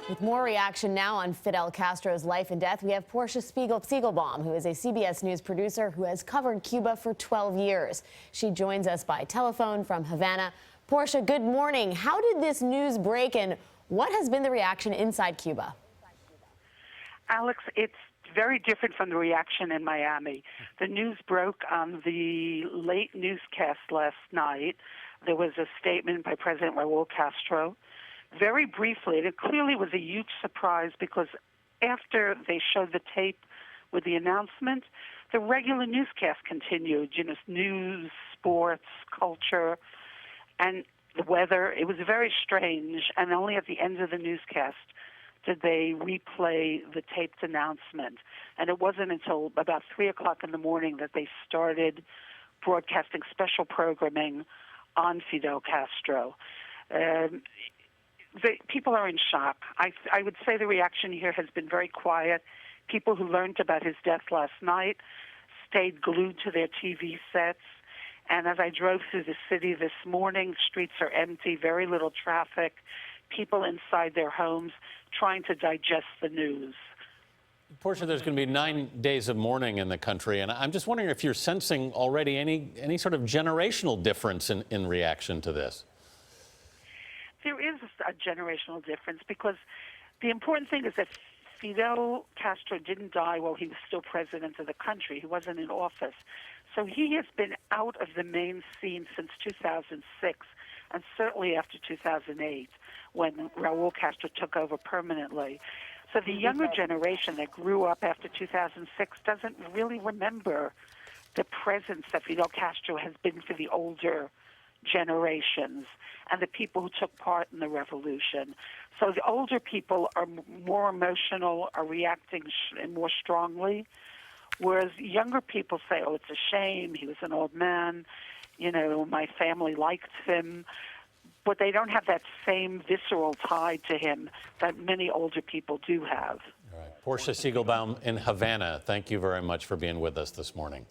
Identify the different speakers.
Speaker 1: With more reaction now on Fidel Castro's life and death, we have Portia Siegelbaum, who is a CBS News producer who has covered Cuba for 12 years. She joins us by telephone from Havana. Portia, good morning. How did this news break, and what has been the reaction inside Cuba?
Speaker 2: Alex, it's very different from the reaction in Miami. The news broke on the late newscast last night. There was a statement by President Raul Castro. Very briefly, and it clearly was a huge surprise because after they showed the tape with the announcement, the regular newscast continued, news, sports, culture, and the weather. It was very strange, and only at the end of the newscast did they replay the taped announcement. And it wasn't until about 3 o'clock in the morning that they started broadcasting special programming on Fidel Castro. People are in shock. I would say the reaction here has been very quiet. People who learned about his death last night stayed glued to their TV sets. And as I drove through the city this morning, streets are empty, very little traffic, people inside their homes trying to digest the news.
Speaker 3: Portia, there's going to be 9 days of mourning in the country, and I'm just wondering if you're sensing already any sort of generational difference in reaction to this.
Speaker 2: There is a generational difference because the important thing is that Fidel Castro didn't die while he was still president of the country. He wasn't in office. So he has been out of the main scene since 2006, and certainly after 2008, when Raul Castro took over permanently. So the younger generation that grew up after 2006 doesn't really remember the presence that Fidel Castro has been for the older generations and the people who took part in the revolution. So the older people are more emotional, are reacting more strongly, whereas younger people say, oh, it's a shame, he was an old man, my family liked him, but they don't have that same visceral tie to him that many older people do have.
Speaker 3: All right. Portia Siegelbaum in Havana, thank you very much for being with us this morning.